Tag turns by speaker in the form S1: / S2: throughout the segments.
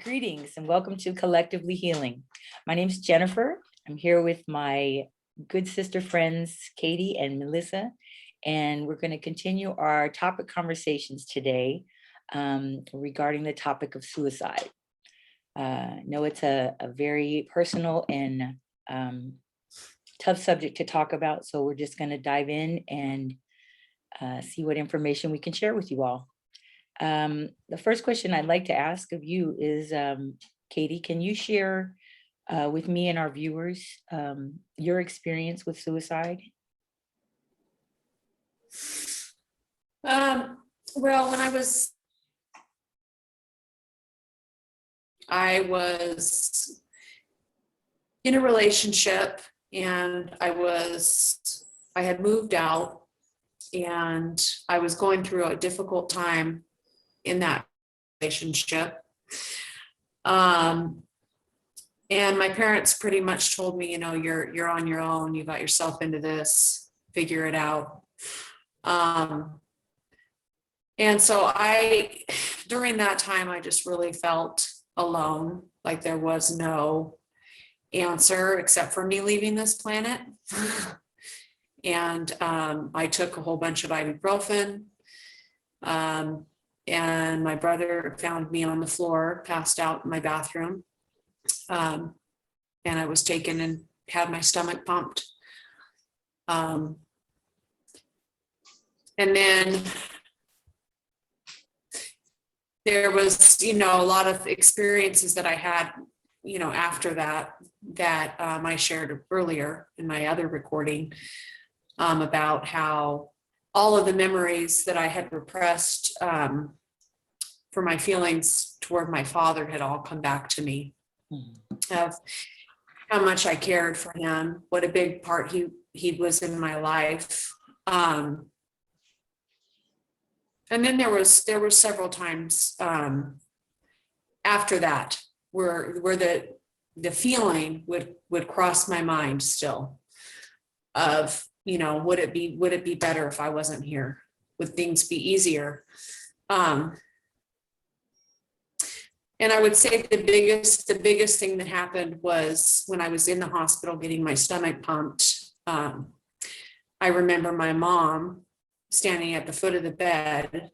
S1: Greetings and welcome to Collectively Healing. My name is Jennifer. I'm here with my good sister friends, Katie and Melissa, and we're going to continue our topic conversations today regarding the topic of suicide. No, it's a very personal and tough subject to talk about, so we're just going to dive in and see what information we can share with you all. The first question I'd like to ask of you is, Katie, can you share with me and our viewers your experience with suicide?
S2: Well, when I was in a relationship and I had moved out and I was going through a difficult time in that relationship. And my parents pretty much told me, you're on your own, you got yourself into this, figure it out. And so during that time, I just really felt alone, like there was no answer except for me leaving this planet. And I took a whole bunch of ibuprofen. And my brother found me on the floor, passed out in my bathroom. And I was taken and had my stomach pumped. And then there was, a lot of experiences that I had, after that I shared earlier in my other recording about how all of the memories that I had repressed for my feelings toward my father had all come back to me. Of how much I cared for him, what a big part he was in my life. And then there were several times after that where the feeling would cross my mind still of, would it be better if I wasn't here? Would things be easier? And I would say the biggest thing that happened was when I was in the hospital getting my stomach pumped. I remember my mom standing at the foot of the bed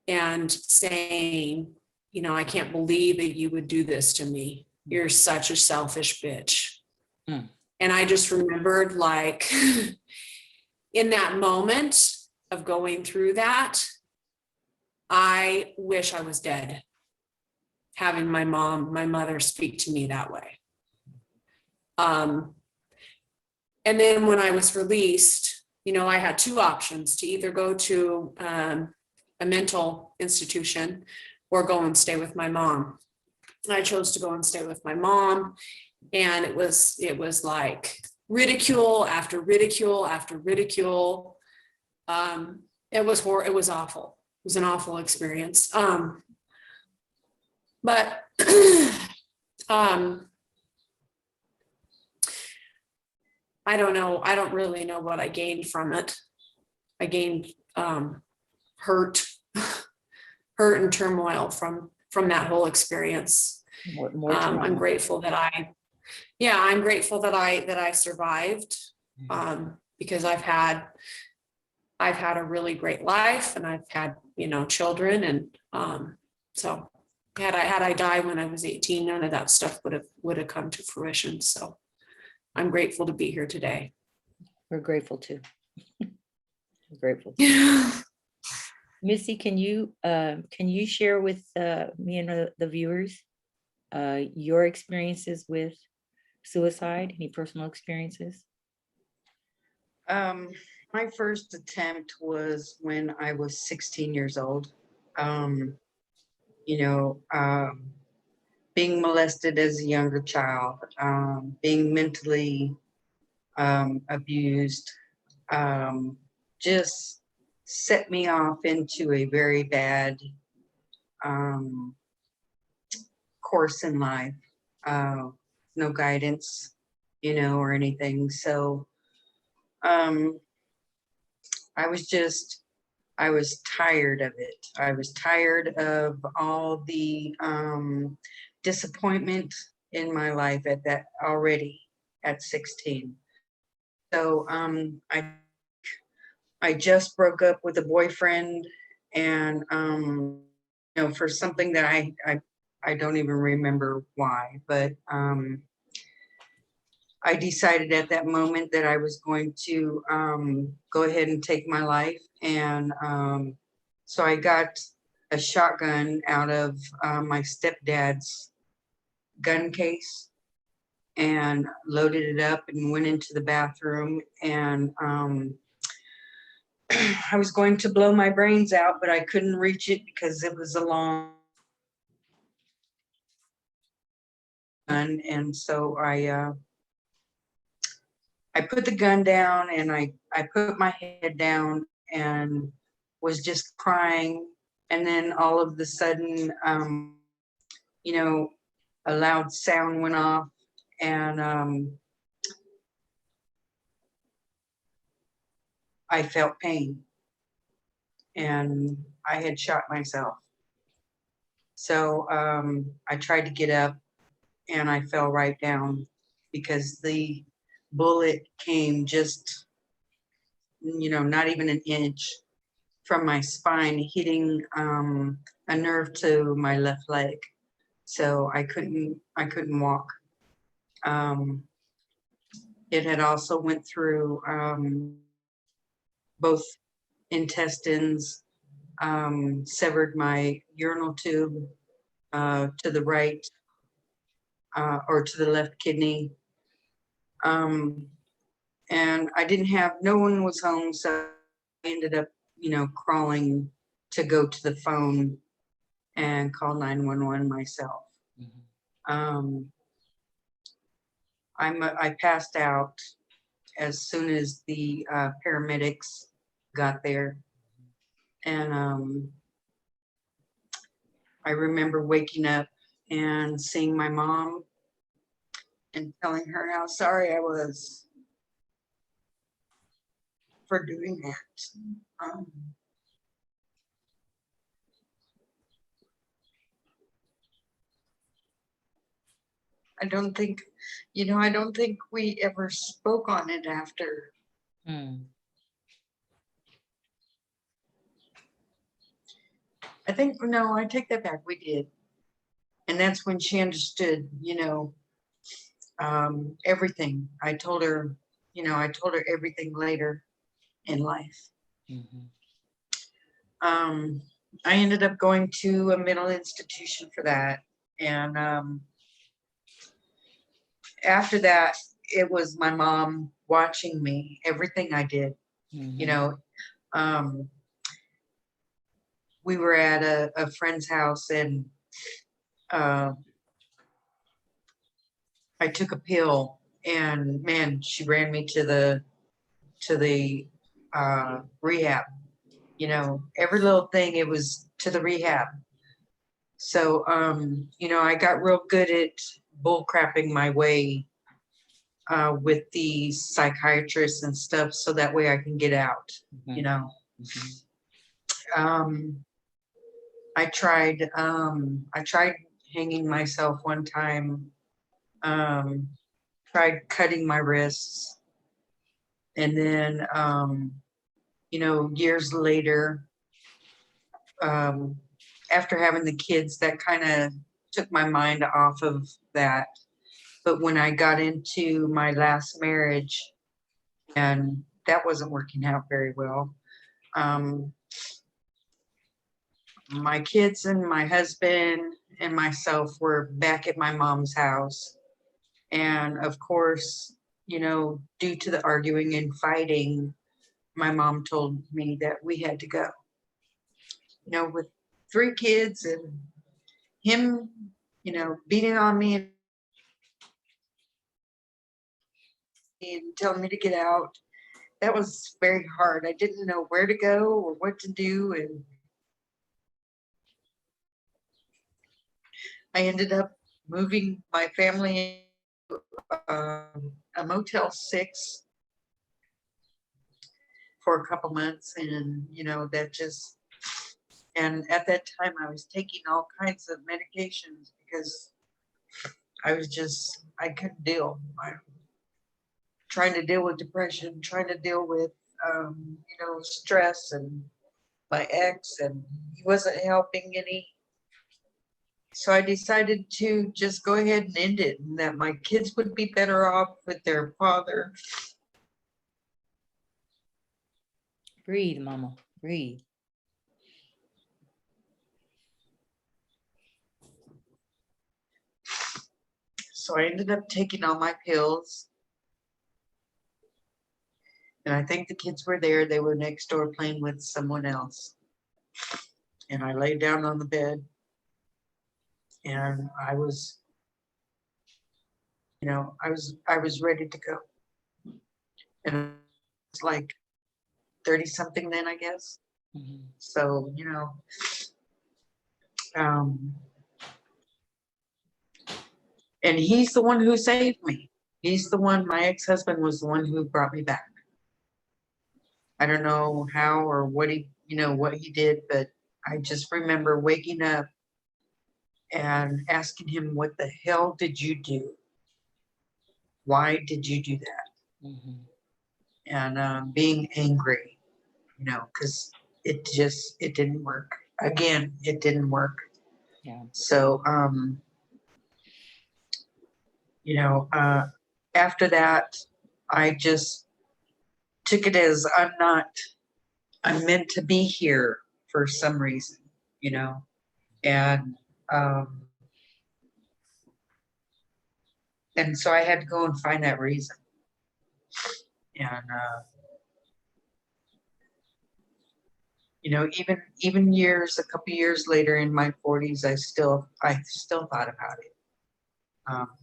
S2: and saying, I can't believe that you would do this to me. You're such a selfish bitch. And I just remembered, like, in that moment of going through that, I wish I was dead, having my mother speak to me that way. And then when I was released, I had two options: to either go to a mental institution or go and stay with my mom. I chose to go and stay with my mom. And it was like ridicule after ridicule after ridicule. It was awful. It was an awful experience. But I don't know. I don't really know what I gained from it. I gained hurt and turmoil from that whole experience. I'm grateful that I'm grateful that I survived, because I've had a really great life, and I've had, children, and so had I died when I was 18, none of that stuff would have come to fruition. So I'm grateful to be here today.
S1: We're grateful too. We're grateful. Missy, can you share with me and the viewers your experiences with suicide? Any personal experiences?
S3: My first attempt was when I was 16 years old. Being molested as a younger child, being mentally abused, just set me off into a very bad course in life. No guidance, or anything. So I was just I was tired of it. I was tired of all the disappointment in my life at that already at 16. So I just broke up with a boyfriend, and for something that I don't even remember why, but I decided at that moment that I was going to go ahead and take my life. And so I got a shotgun out of my stepdad's gun case and loaded it up and went into the bathroom. And I was going to blow my brains out, but I couldn't reach it because it was a long gun. And so I put the gun down, and I put my head down and was just crying. And then all of the sudden, a loud sound went off, and I felt pain, and I had shot myself. So I tried to get up, and I fell right down because the bullet came just, not even an inch from my spine, hitting a nerve to my left leg. So I couldn't walk. It had also went through both intestines, severed my urinal tube to the right or to the left kidney. And I didn't have, no one was home, so I ended up, crawling to go to the phone and call 911 myself.
S1: Mhm.
S3: I passed out as soon as the paramedics got there. And I remember waking up and seeing my mom and telling her how sorry I was for doing that. I don't think, I don't think we ever spoke on it after.
S1: Mm.
S3: I think, no, I take that back. We did. And that's when she understood, everything. I told her everything later in life.
S1: Mhm.
S3: I ended up going to a mental institution for that. And after that, it was my mom watching me, everything I did.
S1: Mhm.
S3: Um, we were at a friend's house, and uh, I took a pill, and man, she ran me to the rehab. Every little thing, it was to the rehab. So I got real good at bull crapping my way with the psychiatrists and stuff, so that way I can get out. You
S1: Mhm.
S3: know,
S1: Mhm.
S3: um, I tried hanging myself one time. Um, tried cutting my wrists, and then years later, um, after having the kids, that kind of took my mind off of that. But when I got into my last marriage, and that wasn't working out very well, um, my kids and my husband and myself were back at my mom's house. And of course, due to the arguing and fighting, my mom told me that we had to go. With 3 kids and him, beating on me and telling me to get out. That was very hard. I didn't know where to go or what to do. And I ended up moving my family a Motel 6. for a couple months, and that just, and at that time I was taking all kinds of medications because I couldn't deal. I trying to deal with depression, trying to deal with stress, and my ex, and he wasn't helping any. So I decided to just go ahead and end it, and that my kids would be better off with their father.
S1: Breathe, mama, breathe.
S3: So I ended up taking all my pills. And I think the kids were there. They were next door playing with someone else. And I laid down on the bed, and I was ready to go. And it's like 30 something then, I guess.
S1: Mhm.
S3: So, and he's the one who saved me. He's the one, my ex-husband was the one who brought me back. I don't know how or what he did, but I just remember waking up and asking him, what the hell did you do? Why did you do that?
S1: Mhm.
S3: And being angry, because it didn't work. Again, it didn't work.
S1: Yeah.
S3: So, after that, I just took it as I'm meant to be here for some reason, and, um, and so I had to go and find that reason. And, even a couple years later in my 40s, I still thought about it. Um,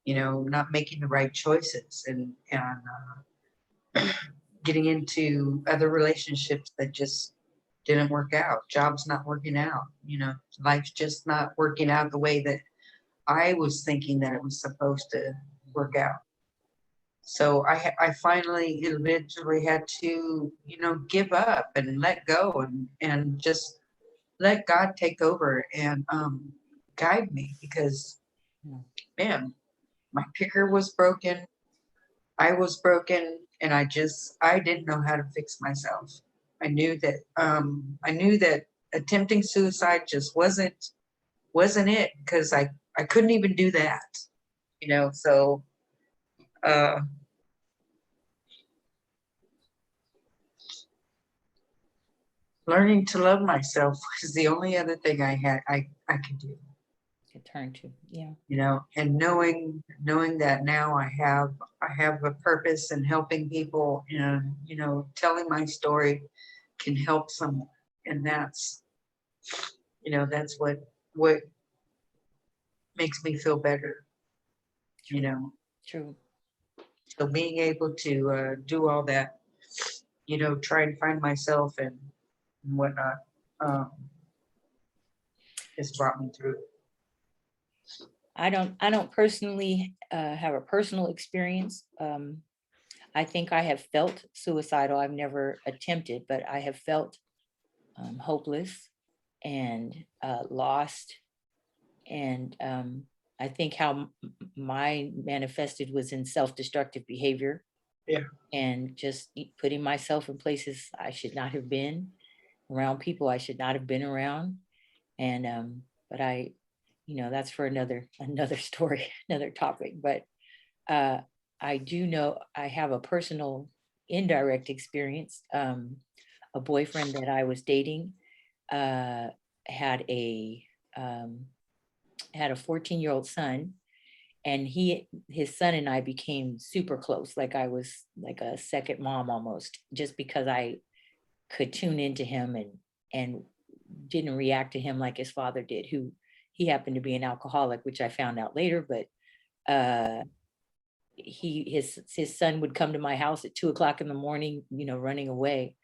S3: not making the right choices, and getting into other relationships that just didn't work out. Job's not working out. Life's just not working out the way that I was thinking that it was supposed to work out. So I finally eventually had to, give up and let go, and just let God take over and guide me, because,
S1: Yeah.
S3: man, my picker was broken. I was broken, and I didn't know how to fix myself. I knew that attempting suicide just wasn't it, because I couldn't even do that. So uh learning to love myself was the only other thing I could do.
S1: To turn to. Yeah.
S3: And knowing that now I have a purpose in helping people, and telling my story can help someone, and that's what makes me feel better.
S1: True.
S3: So being able to do all that, try and find myself and whatnot, um, has brought me through.
S1: I don't personally have a personal experience. I think I have felt suicidal. I've never attempted, but I have felt hopeless and lost. And I think how my manifested was in self-destructive behavior.
S3: Yeah.
S1: And just putting myself in places I should not have been, around people I should not have been around. And but that's for another story, another topic. But I do know I have a personal indirect experience. A boyfriend that I was dating uh, had a um, had a 14-year-old son, and his son and I became super close. Like I was like a second mom almost, just because I could tune into him and didn't react to him like his father did, who he happened to be an alcoholic, which I found out later. But his son would come to my house at 2 o'clock in the morning, running away.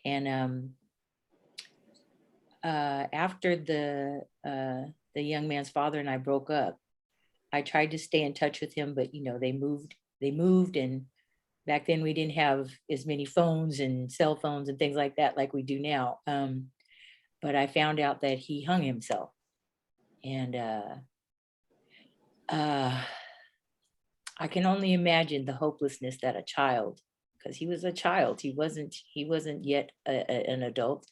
S1: And after the young man's father and I broke up, I tried to stay in touch with him, but they moved and Back then, we didn't have as many phones and cell phones and things like that like we do now. But I found out that he hung himself. And I can only imagine the hopelessness that a child, because he was a child, he wasn't yet an adult.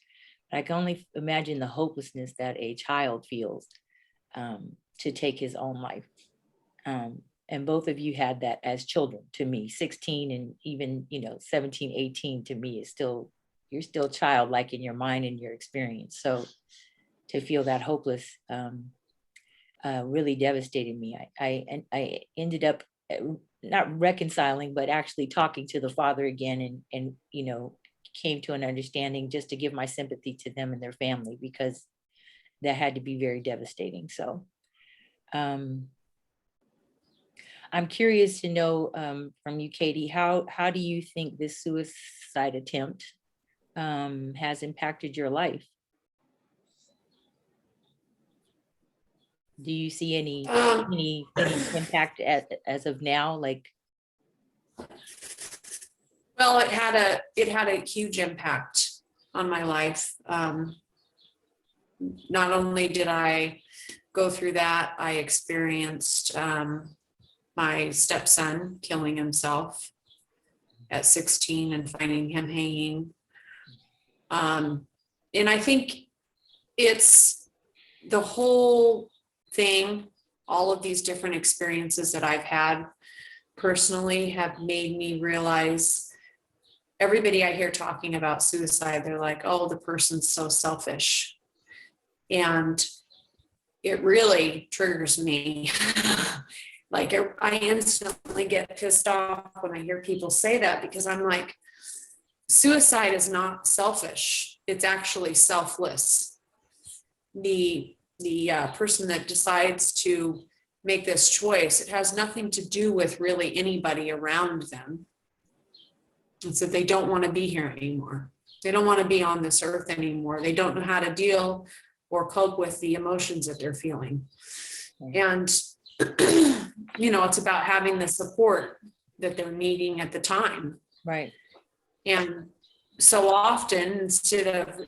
S1: I can only imagine the hopelessness that a child feels to take his own life. And both of you had that as children. To me, 16 and even 17, 18 to me is still, you're still childlike in your mind and your experience. So to feel that hopeless really devastated me. I ended up not reconciling, but actually talking to the father again, and came to an understanding, just to give my sympathy to them and their family, because that had to be very devastating. So I'm curious to know from you, Katie, how do you think this suicide attempt has impacted your life? Do you see any impact as of now? Like,
S2: Well, it had a huge impact on my life. Not only did I go through that, I experienced my stepson killing himself at 16 and finding him hanging. And I think it's the whole thing, all of these different experiences that I've had personally have made me realize, everybody I hear talking about suicide, they're like, oh, the person's so selfish. And it really triggers me. Like I instantly get pissed off when I hear people say that, because I'm like, suicide is not selfish. It's actually selfless. The person that decides to make this choice, it has nothing to do with really anybody around them. It's that they don't want to be here anymore. They don't want to be on this earth anymore. They don't know how to deal or cope with the emotions that they're feeling. And it's about having the support that they're needing at the time.
S1: right.
S2: And so often,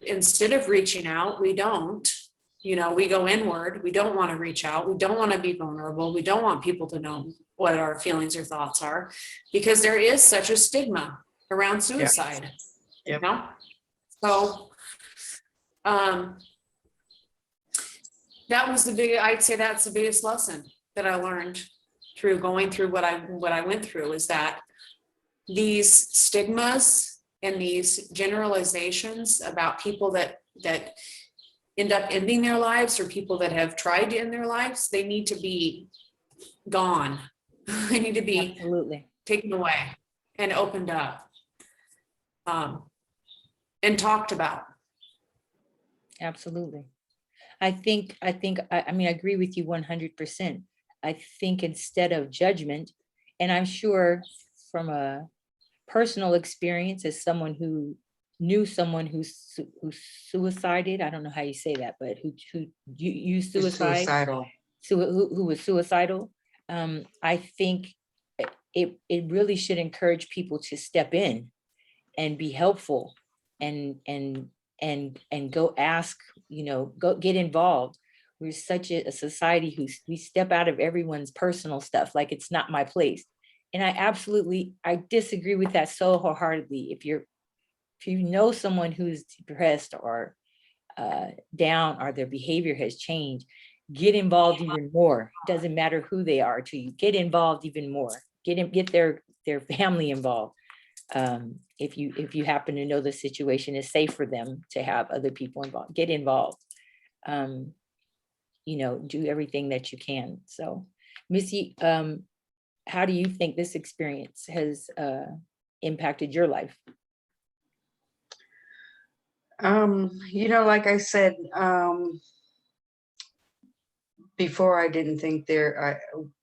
S2: instead of reaching out, we don't. We go inward. We don't want to reach out. We don't want to be vulnerable. We don't want people to know what our feelings or thoughts are, because there is such a stigma around suicide.
S3: Yep.
S2: So I'd say that's the biggest lesson that I learned through going through what I went through, is that these stigmas and these generalizations about people that end up ending their lives, or people that have tried to end their lives, they need to be gone. They need to be
S1: Absolutely.
S2: taken away and opened up and talked about.
S1: Absolutely. I mean, I agree with you 100%. I think instead of judgment, and I'm sure from a personal experience, as someone who knew someone who suicided, I don't know how you say that, but who used
S3: Just
S1: suicide,
S3: suicidal.
S1: who was suicidal, I think it really should encourage people to step in and be helpful, and go ask, go get involved. We're such a society who we step out of everyone's personal stuff like it's not my place. And I disagree with that so wholeheartedly. If you know someone who's depressed or down, or their behavior has changed, get involved even more. Doesn't matter who they are to you. Get involved even more. Get their family involved. If you happen to know the situation is safe for them to have other people involved, get involved. Do everything that you can. So, Missy, how do you think this experience has impacted your life?
S3: Like I said, before, I didn't think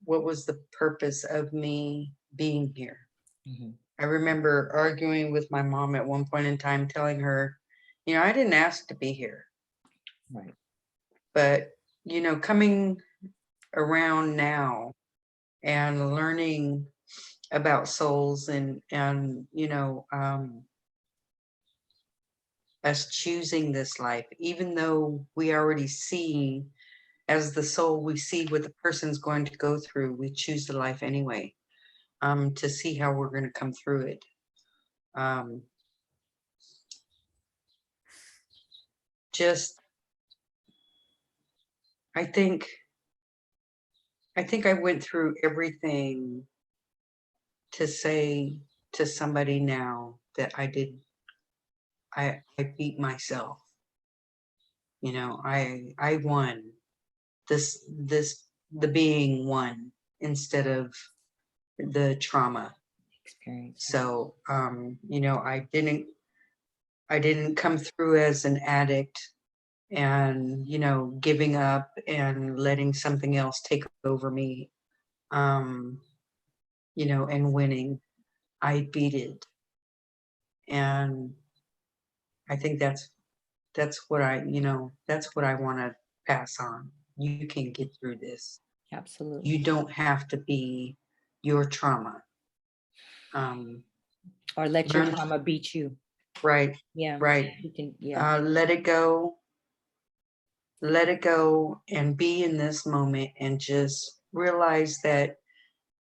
S3: what was the purpose of me being here?
S1: Mhm.
S3: I remember arguing with my mom at one point in time, telling her, I didn't ask to be here.
S1: Right.
S3: But, coming around now and learning about souls and us choosing this life, even though we already see as the soul, we see what the person's going to go through. We choose the life anyway, to see how we're going to come through it. Just, I think I went through everything to say to somebody now that I beat myself. I won. The being won instead of the trauma.
S1: Experience.
S3: So, I didn't come through as an addict and, giving up and letting something else take over me, and winning. I beat it. And I think that's what that's what I want to pass on. You can get through this.
S1: Absolutely.
S3: You don't have to be your trauma.
S1: Or let your
S3: Learn-
S1: trauma beat you.
S3: Right,
S1: Yeah.
S3: right.
S1: You can, yeah.
S3: Let it go. Let it go and be in this moment and just realize that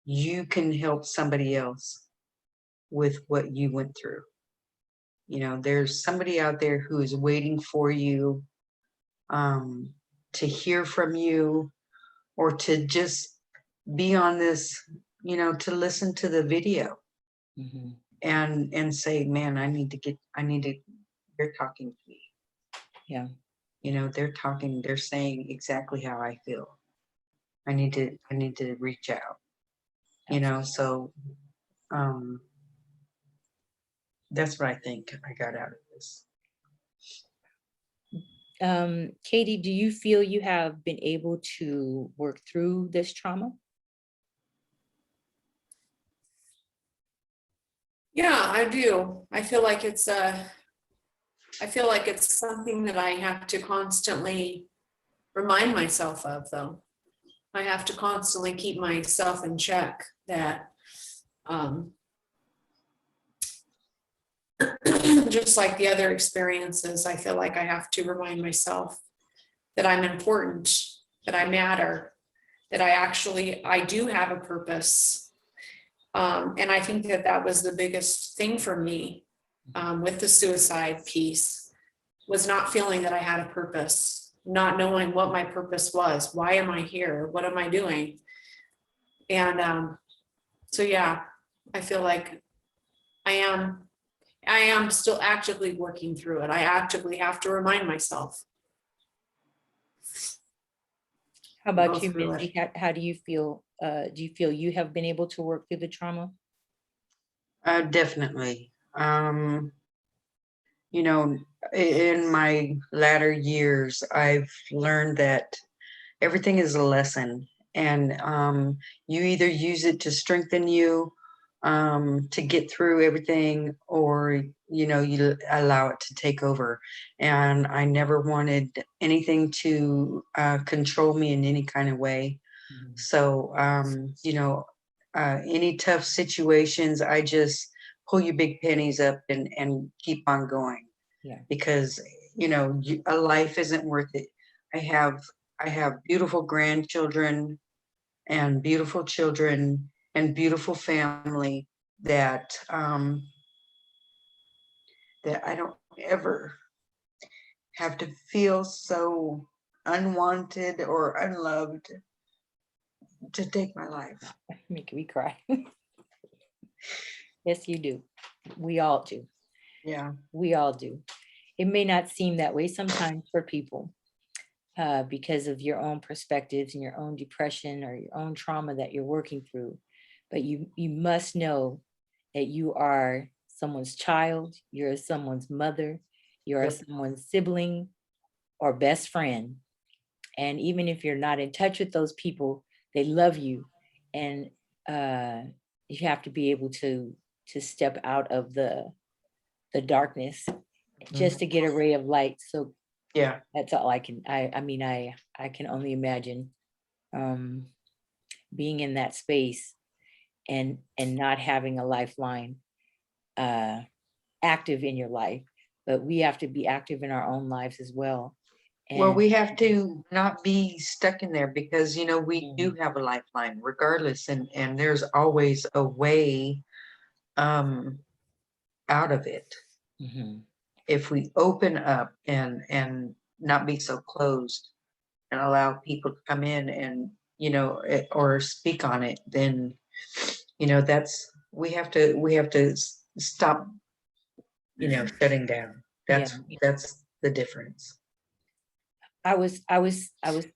S3: you can help somebody else with what you went through. There's somebody out there who is waiting for you, to hear from you, or to just be on this, to listen to the video
S1: Mhm.
S3: and say, man, they're talking to me.
S1: Yeah.
S3: They're saying exactly how I feel. I need to reach out, so that's what I think I got out of this.
S1: Katie, do you feel you have been able to work through this trauma?
S2: Yeah, I do. I feel like it's something that I have to constantly remind myself of, though. I have to constantly keep myself in check that just like the other experiences, I feel like I have to remind myself that I'm important, that I matter, that I do have a purpose. And I think that was the biggest thing for me, with the suicide piece, was not feeling that I had a purpose, not knowing what my purpose was. Why am I here? What am I doing? And so, yeah, I feel like I am still actively working through it. I actively have to remind myself.
S1: How
S2: Go
S1: about you,
S2: through
S1: Mindy? How do you feel? Do you feel you have been able to work through the trauma?
S3: Definitely. In my latter years, I've learned that everything is a lesson, and you either use it to strengthen you, to get through everything, or you allow it to take over. And I never wanted anything to control me in any kind of way.
S1: Mhm.
S3: So any tough situations, I just pull your big pennies up and keep on going.
S1: Yeah.
S3: Because a life isn't worth it. I have beautiful grandchildren and beautiful children and beautiful family that that I don't ever have to feel so unwanted or unloved to take my life.
S1: Make me cry. Yes, you do. We all do.
S3: Yeah.
S1: We all do. It may not seem that way sometimes for people, because of your own perspectives and your own depression or your own trauma that you're working through. But you must know that you are someone's child, you're someone's mother, you're
S3: Yep.
S1: someone's sibling or best friend. And even if you're not in touch with those people, they love you. And you have to be able to step out of the darkness just to get a ray of light. So
S3: Yeah.
S1: that's all I can, I mean, I can only imagine being in that space. and not having a lifeline active in your life, but we have to be active in our own lives as well.
S3: Well,
S1: And
S3: we have to not be stuck in there because, you know, we do have a lifeline regardless, and there's always a way out of it.
S1: Mhm.
S3: If we open up and not be so closed and allow people to come in and, you know, or speak on it, then, you know, we have to stop, you know, shutting down.
S1: Yeah.
S3: That's the difference.
S1: I was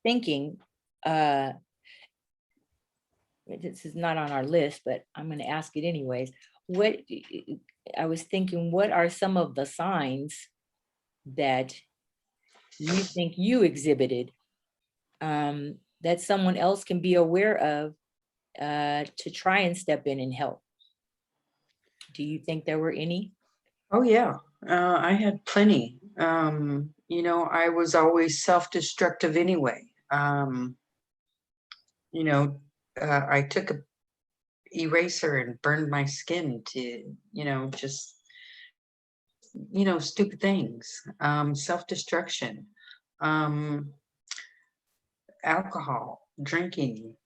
S1: thinking, uh, this is not on our list, but I'm gonna ask it anyways. What, I was thinking, what are some of the signs that you think you exhibited, that someone else can be aware of, to try and step in and help? Do you think there were any?
S3: Oh, yeah. I had plenty. You know, I was always self-destructive anyway. You know, I took a eraser and burned my skin to, you know, just, you know, stupid things. Self-destruction, um, alcohol, drinking,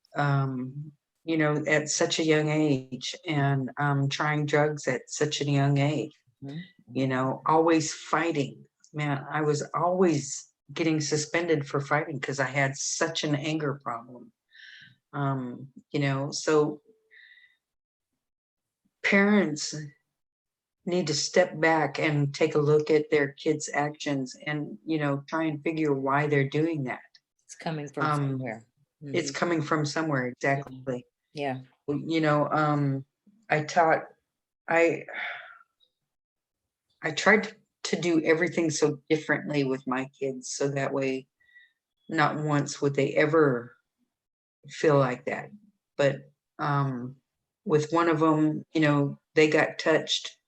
S3: you know, at such a young age, and trying drugs at such a young age.
S1: Mhm.
S3: You know, always fighting. Man, I was always getting suspended for fighting because I had such an anger problem. You know, so parents need to step back and take a look at their kids' actions and, you know, try and figure why they're doing that.
S1: It's coming from
S3: Um,
S1: somewhere.
S3: it's
S1: Mhm.
S3: coming from somewhere, exactly.
S1: Yeah.
S3: You know, I taught, I I tried to do everything so differently with my kids so that way not once would they ever feel like that. But with one of them, you know, they got touched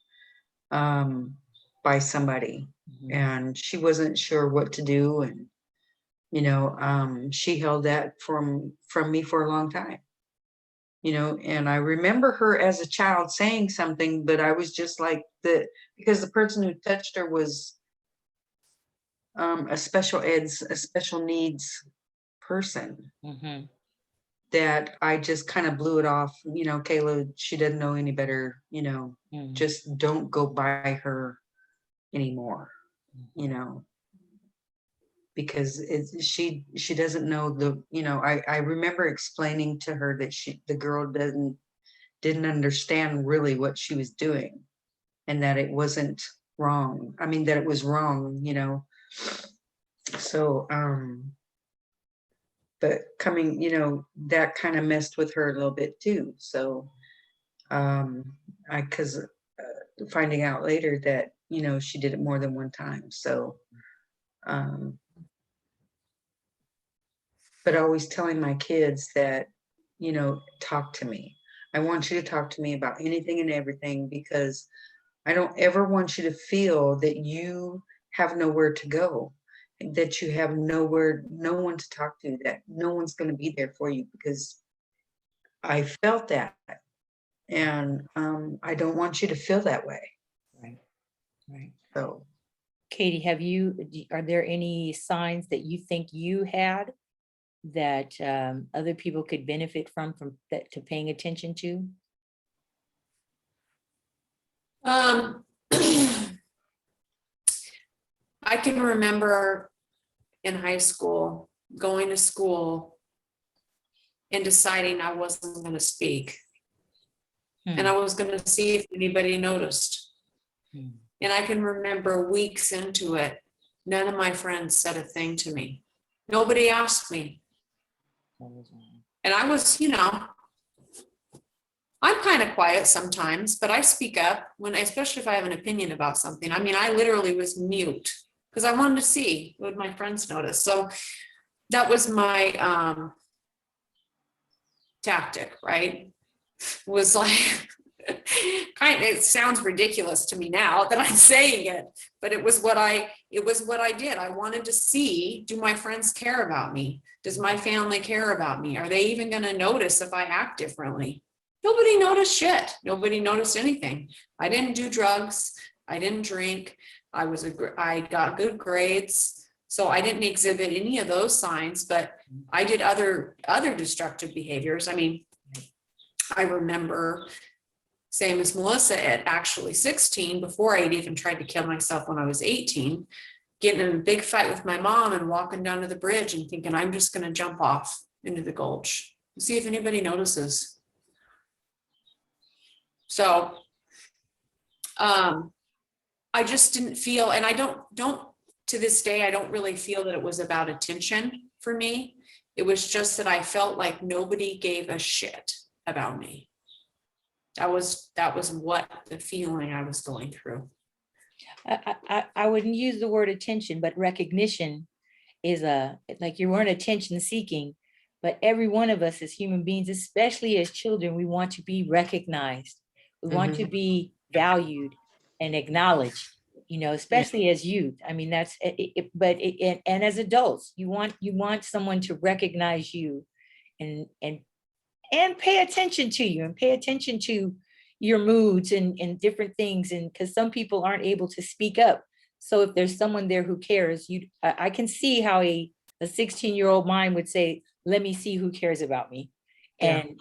S3: um, by somebody
S1: Mhm.
S3: and she wasn't sure what to do. And, you know, she held that from me for a long time. You know, and I remember her as a child saying something, but I was just like because the person who touched her was a special needs person
S1: Mhm.
S3: that I just kind of blew it off. You know, Kayla, she doesn't know any better, you know,
S1: Mhm.
S3: just don't go by her anymore, you know, because she doesn't know you know, I remember explaining to her that the girl didn't understand really what she was doing and that it wasn't wrong. I mean, that it was wrong, you know. So, but coming, you know, that kind of messed with her a little bit too. So, because finding out later that, you know, she did it more than one time. So, um, but always telling my kids that, you know, talk to me. I want you to talk to me about anything and everything because I don't ever want you to feel that you have nowhere to go, that you have no one to talk to, that no one's going to be there for you because I felt that. And I don't want you to feel that way.
S1: Right. Right.
S3: So,
S1: Katie, are there any signs that you think you had that, other people could benefit from that, to paying attention to?
S2: Um, I can remember in high school, going to school and deciding I wasn't going to speak. And I was going to see if anybody noticed.
S1: Hmm.
S2: And I can remember weeks into it, none of my friends said a thing to me. Nobody asked me. And I was, you know, I'm kind of quiet sometimes, but I speak up especially if I have an opinion about something. I mean, I literally was mute because I wanted to see what my friends notice. So that was my tactic, right? Was like, it sounds ridiculous to me now that I'm saying it, but it was what I did. I wanted to see, do my friends care about me? Does my family care about me? Are they even going to notice if I act differently? Nobody noticed shit. Nobody noticed anything. I didn't do drugs. I didn't drink. I got good grades. So I didn't exhibit any of those signs, but I did other destructive behaviors. I mean, I remember, same as Melissa, at actually 16, before I'd even tried to kill myself when I was 18, getting in a big fight with my mom and walking down to the bridge and thinking, I'm just going to jump off into the gulch, see if anybody notices. So I just didn't feel, and I don't to this day, I don't really feel that it was about attention for me. It was just that I felt like nobody gave a shit about me. That was what the feeling I was going through.
S1: I wouldn't use the word attention, but recognition is like you weren't attention seeking, but every one of us as human beings, especially as children, we want to be recognized. We want to be valued and acknowledged, especially as youth. I mean, that's it, but and as adults, you want someone to recognize you and pay attention to you and pay attention to your moods and different things. And because some people aren't able to speak up. So if there's someone there who cares, I can see how a 16-year-old mind would say, let me see who cares about me and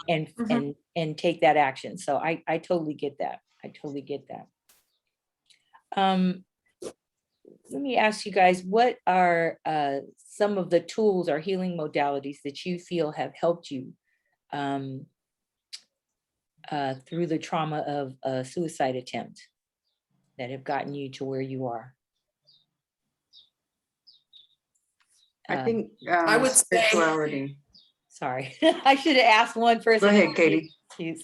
S1: take that action. So I totally get that. I totally get that. Let me ask you guys, what are some of the tools or healing modalities that you feel have helped you through the trauma of a suicide attempt that have gotten you to where you are?
S3: I think
S2: I would say-
S3: spirituality.
S1: Sorry, I should have asked one first.
S3: Go ahead, Katie.
S1: Excuse.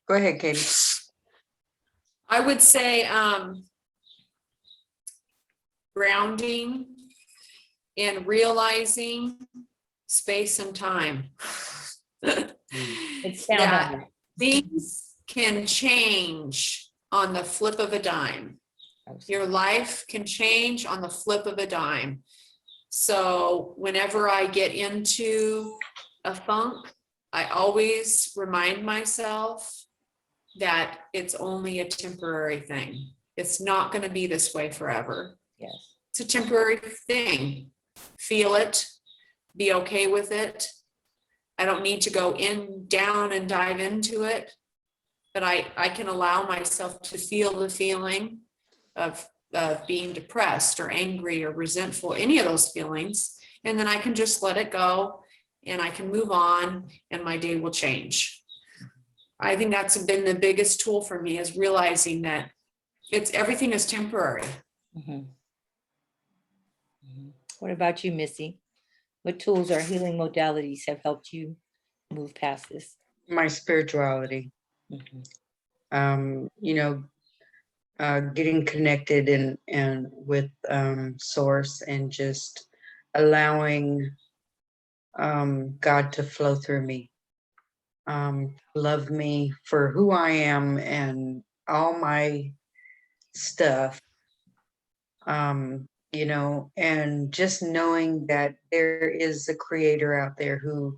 S3: Go ahead, Katie.
S2: I would say grounding and realizing space and time.
S1: Expound on
S2: That
S1: that.
S2: things can change on the flip of a dime. Your life can change on the flip of a dime. So whenever I get into a funk, I always remind myself that it's only a temporary thing. It's not going to be this way forever.
S1: Yes.
S2: It's a temporary thing. Feel it, be okay with it. I don't need to go down and dive into it, but I can allow myself to feel the feeling of being depressed or angry or resentful, any of those feelings. And then I can just let it go and I can move on and my day will change. I think that's been the biggest tool for me, is realizing that everything is temporary.
S1: What about you, Missy? What tools or healing modalities have helped you move past this?
S3: My spirituality. Getting connected and with source, and just allowing God to flow through me, love me for who I am and all my stuff, and just knowing that there is a creator out there who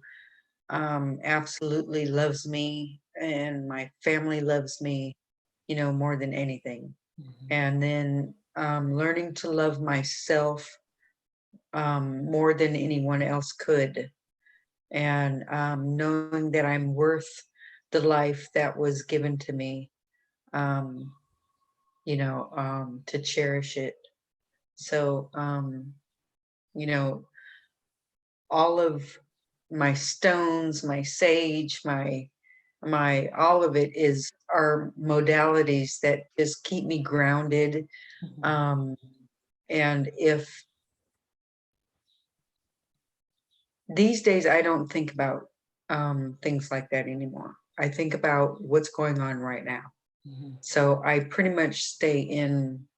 S3: absolutely loves me, and my family loves me, more than anything. And then learning to love myself more than anyone else could, and knowing that I'm worth the life that was given to me, to cherish it. So, all of my stones, my sage, my all of it are modalities that just keep me grounded. And if these days, I don't think about things like that anymore. I think about what's going on right now. So I pretty much stay in,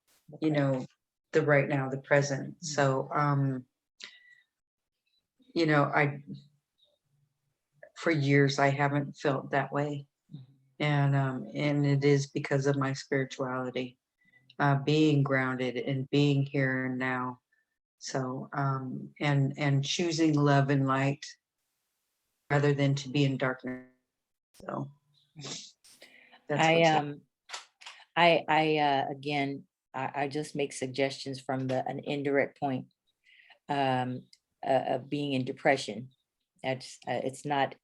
S3: the right now, the present. So, for years, I haven't felt that way. And it is because of my spirituality, being grounded and being here and now. So, and choosing love and light rather than to be in darkness. So That's
S1: I
S3: what's up.
S1: again, I just make suggestions from an indirect point um, of being in depression. That's it's not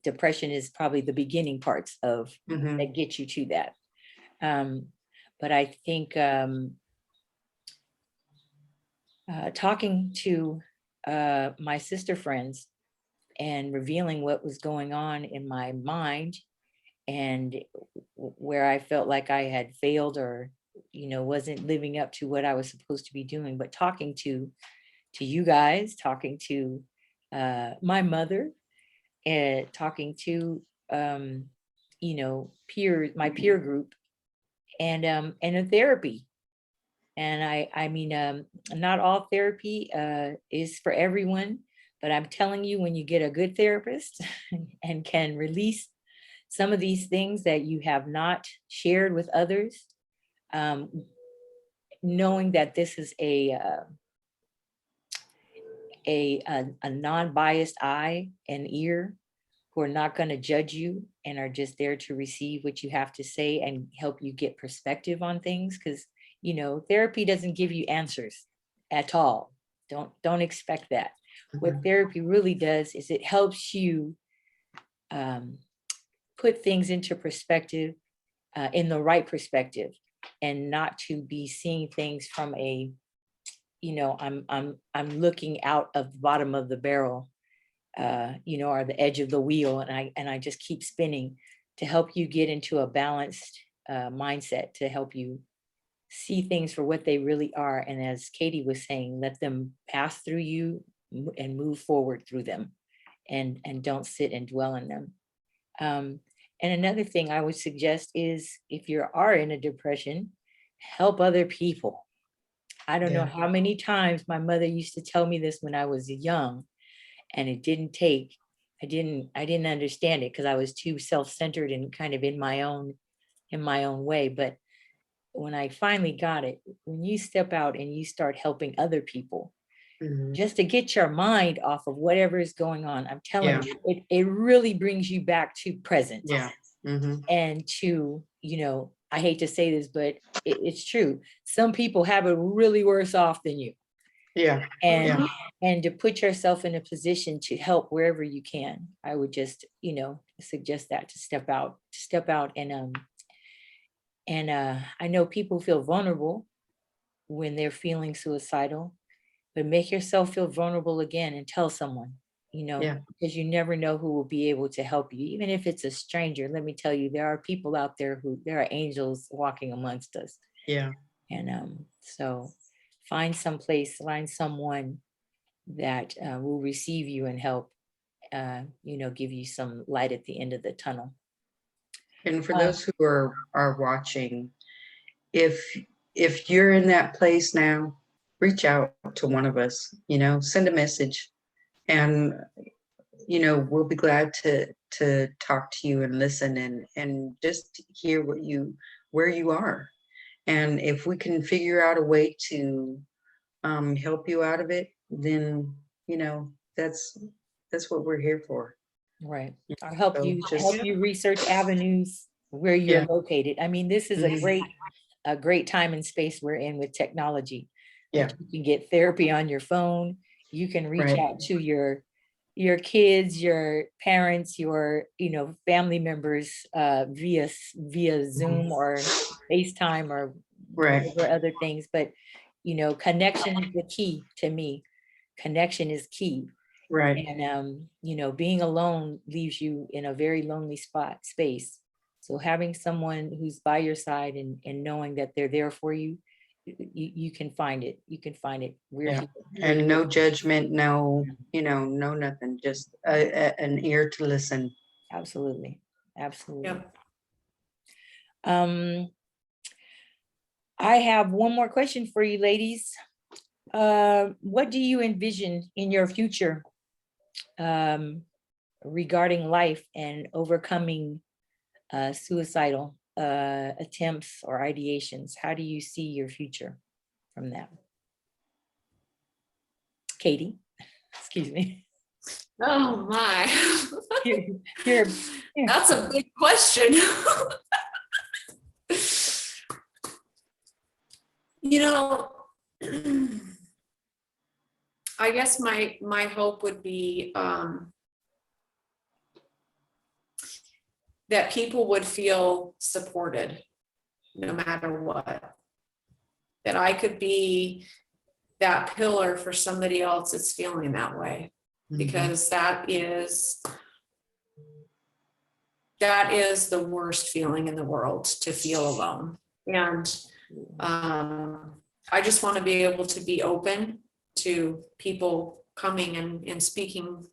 S1: depression is probably the beginning parts of
S3: Mhm.
S1: that get you to that. But I think talking to my sister friends and revealing what was going on in my mind and where I felt like I had failed or wasn't living up to what I was supposed to be doing, but talking to you guys, talking to my mother, and talking to my peer group, and a therapy. And I mean, not all therapy is for everyone, but I'm telling you, when you get a good therapist and can release some of these things that you have not shared with others, um, knowing that this is a non-biased eye and ear who are not going to judge you and are just there to receive what you have to say and help you get perspective on things, because therapy doesn't give you answers at all. Don't expect that. What
S3: Mhm.
S1: therapy really does is it helps you um, put things into perspective, in the right perspective, and not to be seeing things from I'm looking out of the bottom of the barrel, or the edge of the wheel, and I just keep spinning, to help you get into a balanced mindset, to help you see things for what they really are. And as Katie was saying, let them pass through you and move forward through them, and don't sit and dwell in them. Um, and another thing I would suggest is, if you are in a depression, help other people. I don't know
S3: Yeah.
S1: how many times my mother used to tell me this when I was young, and it didn't take, I didn't understand it because I was too self-centered and kind of in my own way. But when I finally got it, when you step out and you start helping other people,
S3: Mhm.
S1: just to get your mind off of whatever is going on, I'm telling
S3: Yeah.
S1: you, it really brings you back to present.
S3: Yeah. Mhm.
S1: And to, I hate to say this, but it's true. Some people have it really worse off than you.
S3: Yeah.
S1: And
S3: Yeah.
S1: and to put yourself in a position to help wherever you can, I would just, suggest that, to step out and I know people feel vulnerable when they're feeling suicidal, but make yourself feel vulnerable again and tell someone,
S3: Yeah.
S1: because you never know who will be able to help you, even if it's a stranger. Let me tell you, there are people out there there are angels walking amongst us.
S3: Yeah.
S1: And so find someone that will receive you and help, give you some light at the end of the tunnel.
S3: And for
S1: Uh,
S3: those who are watching, if if you're in that place now, reach out to one of us, send a message, and we'll be glad to talk to you and listen and just hear where you are. And if we can figure out a way to help you out of it, then that's what we're here for.
S1: right.
S3: Yeah.
S1: Or help
S3: So
S1: you
S3: just
S1: research avenues where you're
S3: yeah.
S1: located. I mean, this is a
S3: Mhm.
S1: great time and space we're in with technology,
S3: Yeah.
S1: that you can get therapy on your phone. You can reach
S3: Right.
S1: out to your kids, your parents, your family members, via
S3: Mhm.
S1: Zoom or FaceTime or
S3: Right.
S1: whatever other things. But connection is the key to me. Connection is key.
S3: Right.
S1: And being alone leaves you in a very lonely space. So having someone who's by your side, and knowing that they're there for you, you can find it. You can find it. We're
S3: Yeah.
S1: here. We're
S3: And
S1: here.
S3: no judgment, no, no nothing, just an ear to listen.
S1: Absolutely. Absolutely.
S2: Yep.
S1: Um, I have one more question for you, ladies. What do you envision in your future, um, regarding life and overcoming suicidal attempts or ideations? How do you see your future from that? Katie, excuse me.
S2: Oh, my.
S1: You're, you're-
S2: That's a big question. You know, I guess my hope would be that people would feel supported no matter what. That I could be that pillar for somebody else that's feeling that way, because that is the worst feeling in the world, to feel alone. And I just want to be able to be open to people coming and speaking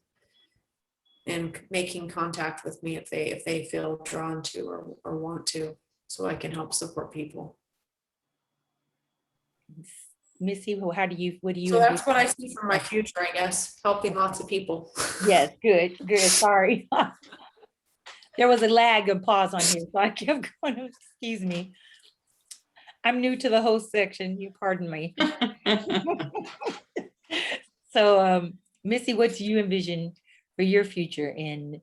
S2: and making contact with me if they feel drawn to or want to, so I can help support people.
S1: Missy, what do you
S2: So that's what I
S1: envision?
S2: see for my future, I guess, helping lots of people.
S1: Yes, good, good. Sorry. There was a lag and pause on here, so I kept going, excuse me. I'm new to the host section, you pardon me. So, Missy, what do you envision for your future in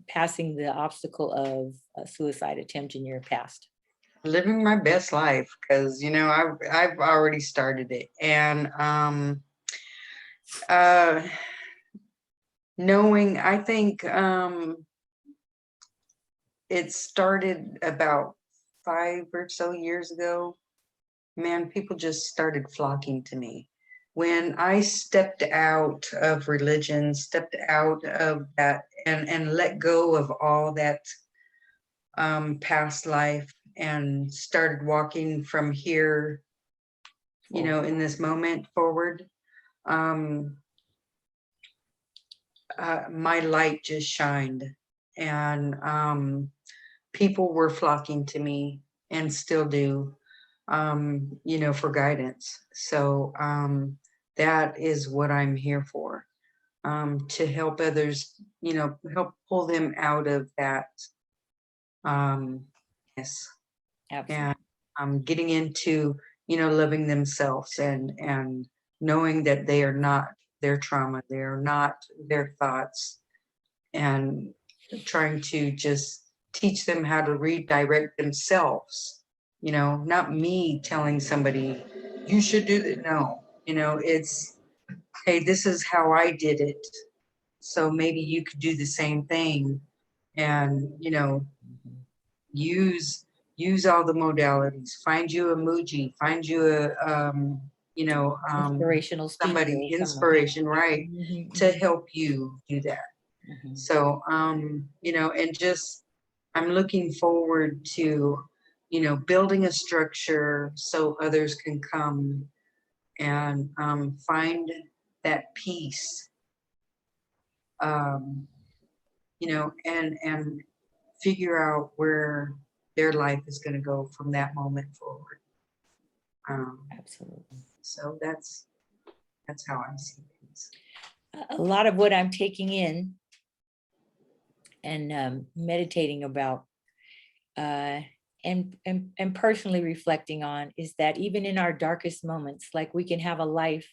S1: passing the obstacle of a suicide attempt in your past?
S3: Living my best life, because I've already started it, and knowing, I think it started about 5 or so years ago. Man, people just started flocking to me when I stepped out of religion, stepped out of that, and let go of all that past life, and started walking from here, in this moment forward. My light just shined, and people were flocking to me, and still do, for guidance. So that is what I'm here for, to help others, help pull them out of that. Yes.
S1: Absolutely.
S3: And getting into, loving themselves, and knowing that they are not their trauma, they are not their thoughts, and trying to just teach them how to redirect themselves. Not me telling somebody you should do it. No, it's, hey, this is how I did it, so maybe you could do the same thing, and use all the modalities. Find you a Muji, find you a
S1: Inspirational speaker.
S3: somebody,
S1: or someone.
S3: inspiration, right,
S1: Mhm,
S3: to help you do that.
S1: mhm.
S3: So and just, I'm looking forward to, building a structure so others can come and find that peace, um, and figure out where their life is going to go from that moment forward.
S1: Absolutely.
S3: So that's how I see things.
S1: A lot of what I'm taking in and meditating about and personally reflecting on is that even in our darkest moments, like, we can have a life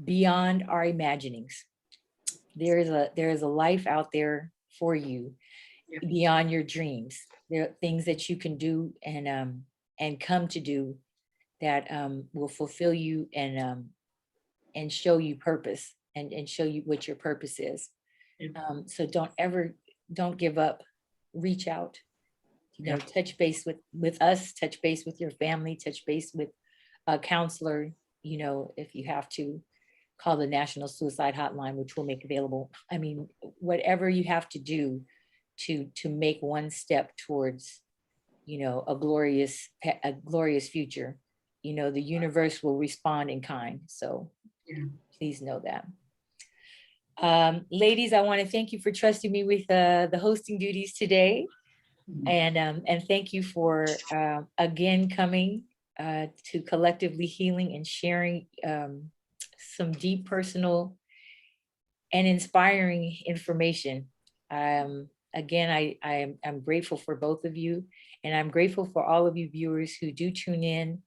S1: beyond our imaginings. There is a life out there for you.
S3: Yeah.
S1: Beyond your dreams. There are things that you can do and come to do that will fulfill you and show you purpose and show you what your purpose is.
S3: Yeah.
S1: So don't give up. Reach out.
S3: Yeah.
S1: Touch base with us. Touch base with your family. Touch base with a counselor. If you have to, call the National Suicide Hotline, which we'll make available. I mean, whatever you have to do to make one step towards, a glorious future. The universe will respond in kind. So
S3: Yeah.
S1: please know that. Ladies, I want to thank you for trusting me with the hosting duties today. And thank you for again coming to Collectively Healing and sharing some deep personal and inspiring information. Again, I'm grateful for both of you, and I'm grateful for all of you viewers who do tune in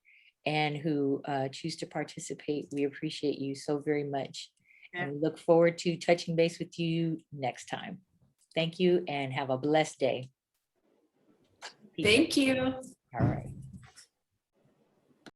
S1: and who choose to participate. We appreciate you so very much. And we look forward to touching base with you next time. Thank you and have a blessed day. Peace.
S2: Thank you.
S1: All right.